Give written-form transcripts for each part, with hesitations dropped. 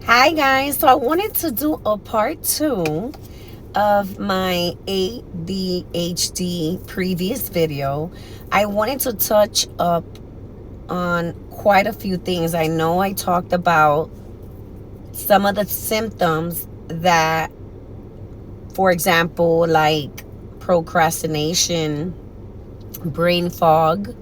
Hi guys, so I wanted to do a part two of my ADHD previous video. I wanted to touch up on quite a few things. I know I talked about some of the symptoms that, for example, like procrastination, brain fog,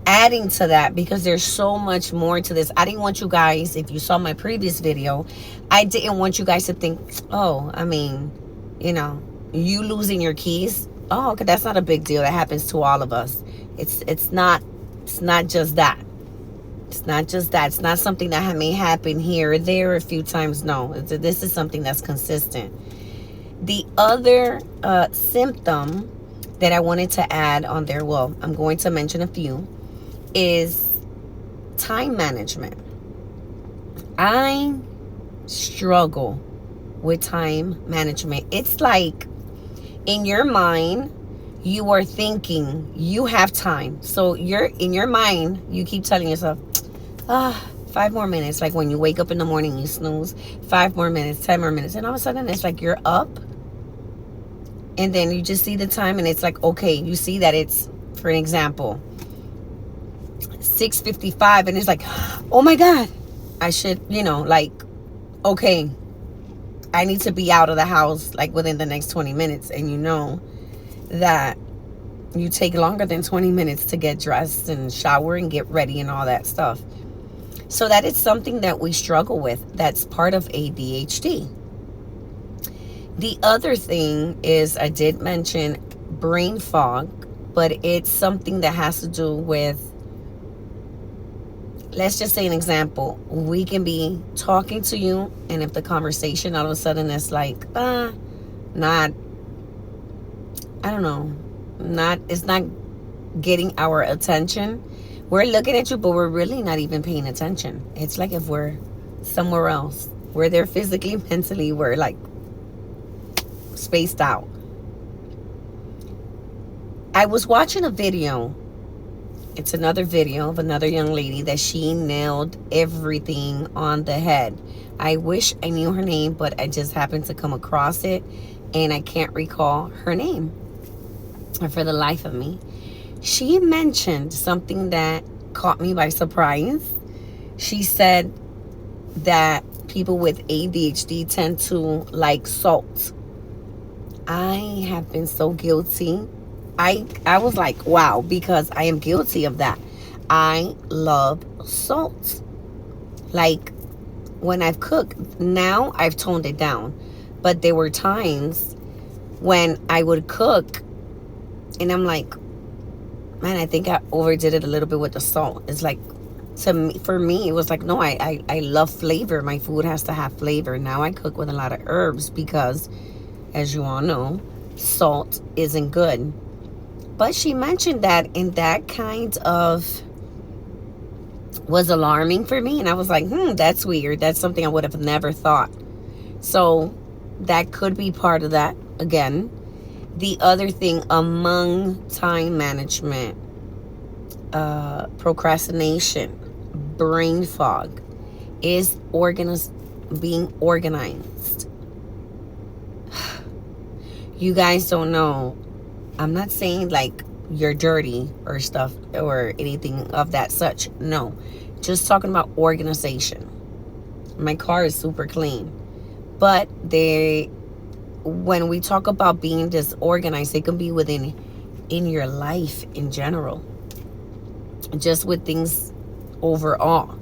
adding to that, because there's so much more to this. I didn't want you guys, if you saw my previous video, I didn't want you guys to think, oh, I mean, you know, you losing your keys, oh, okay, that's not a big deal. That happens to all of us. It's not just that. It's not just that. It's not something that may happen here or there a few times. No, this is something that's consistent. The other symptom that I wanted to add on there, well, I'm going to mention a few, is time management. I struggle with time management. It's like in your mind, you are thinking you have time. So you're in your mind, you keep telling yourself, 5 more minutes. Like when you wake up in the morning, you snooze, 5 more minutes, 10 more minutes. And all of a sudden, it's like you're up. And then you just see the time and it's like, okay, you see that it's, for an example, 6:55, and it's like, oh my God, I should, like, okay, I need to be out of the house like within the next 20 minutes. And you know that you take longer than 20 minutes to get dressed and shower and get ready and all that stuff. So that is something that we struggle with. That's part of ADHD. The other thing is, I did mention brain fog, but it's something that has to do with, let's just say an example. We can be talking to you, and if the conversation all of a sudden is like, not, I don't know, it's not getting our attention. We're looking at you, but we're really not even paying attention. It's like if we're somewhere else. We're there physically, mentally, we're like spaced out. I was watching a video. It's another video of another young lady that she nailed everything on the head. I wish I knew her name, but I just happened to come across it and I can't recall her name for the life of me. She mentioned something that caught me by surprise. She said that people with ADHD tend to like salt. I have been so guilty. I was like, wow, because I am guilty of that. I love salt. Like when I've cooked, now I've toned it down. But there were times when I would cook and I'm like, man, I think I overdid it a little bit with the salt. It's like, for me, it was like, no, I love flavor. My food has to have flavor. Now I cook with a lot of herbs because, as you all know, salt isn't good. But she mentioned that, and that kind of was alarming for me. And I was like, that's weird. That's something I would have never thought. So that could be part of that again. The other thing among time management, procrastination, brain fog, is being organized. You guys don't know. I'm not saying like you're dirty or stuff or anything of that such. No, just talking about organization. My car is super clean, but when we talk about being disorganized, it can be in your life in general, just with things overall.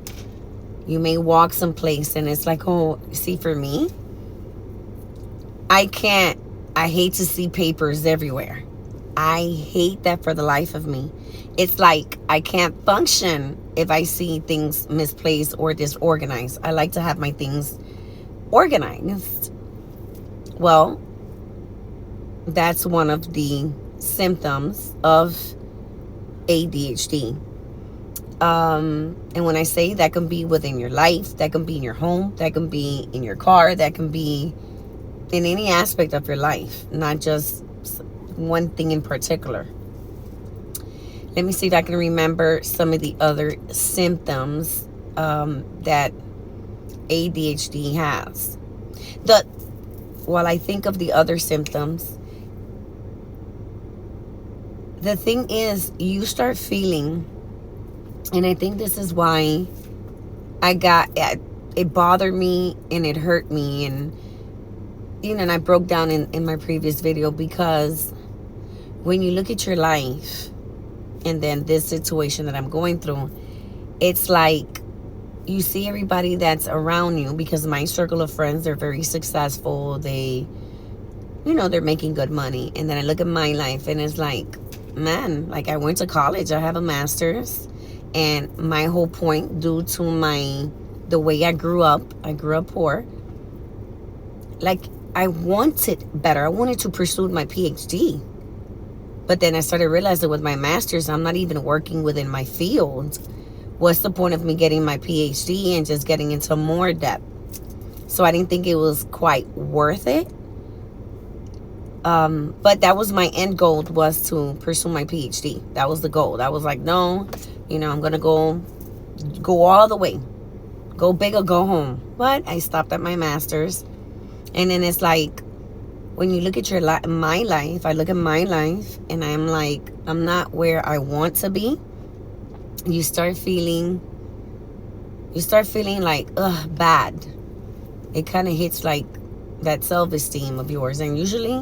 You may walk someplace and it's like, oh, see, for me, I hate to see papers everywhere. I hate that for the life of me. It's like I can't function if I see things misplaced or disorganized. I like to have my things organized. Well, that's one of the symptoms of ADHD. And when I say that, can be within your life, that can be in your home, that can be in your car, that can be in any aspect of your life, not just one thing in particular. Let me see if I can remember some of the other symptoms that ADHD has. The While I think of the other symptoms, the thing is, you start feeling, and I think this is why it bothered me and it hurt me, and and I broke down in my previous video, because when you look at your life and then this situation that I'm going through, it's like you see everybody that's around you, because my circle of friends, they're very successful, they're making good money, and then I look at my life and it's like, man, like I went to college, I have a master's, and my whole point, due to the way I grew up poor, like I wanted better. I wanted to pursue my PhD. But then I started realizing with my master's, I'm not even working within my field. What's the point of me getting my PhD and just getting into more debt? So I didn't think it was quite worth it. But that was my end goal, was to pursue my PhD. That was the goal. That was like, no, I'm going to go all the way. Go big or go home. But I stopped at my master's. And then it's like, when you look at my life, I look at my life and I'm like, I'm not where I want to be. You start feeling like, bad. It kind of hits like that self-esteem of yours. And usually,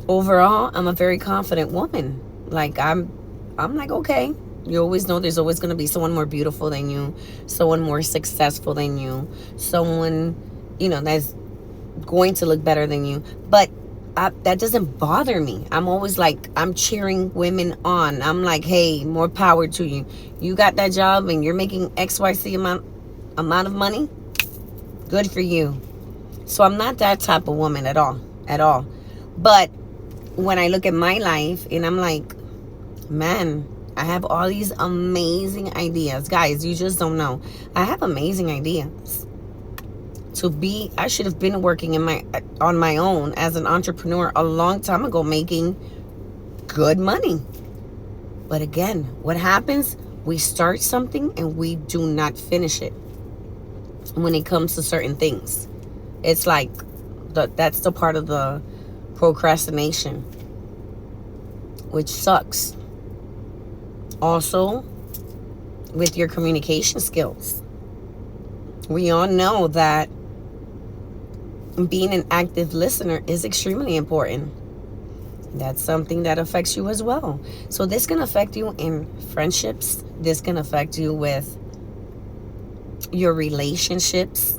overall, I'm a very confident woman. Like I'm like, okay, you always know there's always going to be someone more beautiful than you, someone more successful than you, someone, that's going to look better than you. But that doesn't bother me. I'm always like, I'm cheering women on. I'm like, hey, more power to you. You got that job and you're making XYZ amount of money. Good for you. So I'm not that type of woman at all. But when I look at my life and I'm like, man, I have all these amazing ideas. Guys, you just don't know. I have amazing ideas. I should have been working on my own as an entrepreneur a long time ago, making good money. But again, what happens? We start something and we do not finish it. When it comes to certain things, it's like that's the part of the procrastination, which sucks. Also, with your communication skills, we all know that being an active listener is extremely important. That's something that affects you as well. So this can affect you in friendships. This can affect you with your relationships.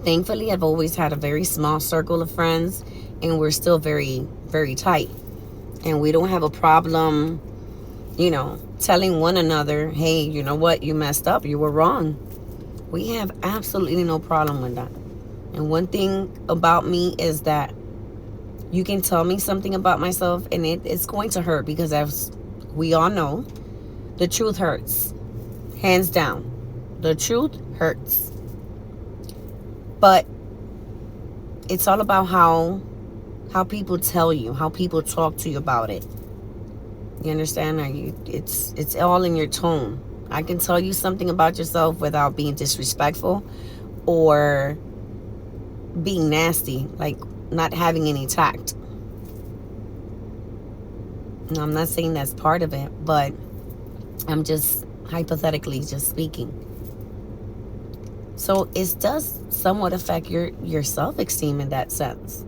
Thankfully, I've always had a very small circle of friends, and we're still very, very tight. And we don't have a problem, telling one another, hey, you know what? You messed up. You were wrong. We have absolutely no problem with that. And one thing about me is that you can tell me something about myself and it's going to hurt, because as we all know, the truth hurts. Hands down. The truth hurts. But it's all about how people tell you, how people talk to you about it. You understand? It's all in your tone. I can tell you something about yourself without being disrespectful or being nasty, like not having any tact. Now, I'm not saying that's part of it, but I'm just hypothetically just speaking. So it does somewhat affect your self-esteem in that sense.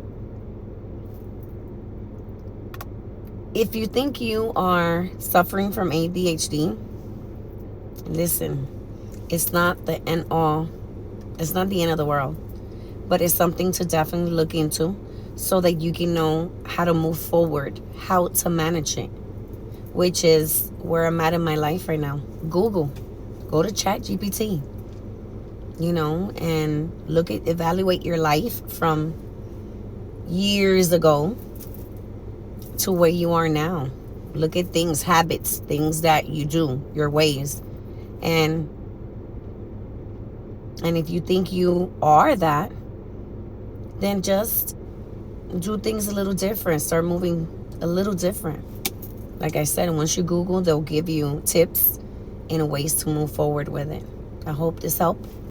If you think you are suffering from ADHD, listen, it's not the end all. It's not the end of the world. But it's something to definitely look into so that you can know how to move forward, how to manage it, which is where I'm at in my life right now. Google. Go to ChatGPT, and evaluate your life from years ago to where you are now. Look at things, habits, things that you do, your ways. And if you think you are that, then just do things a little different. Start moving a little different. Like I said, once you Google, they'll give you tips and ways to move forward with it. I hope this helped.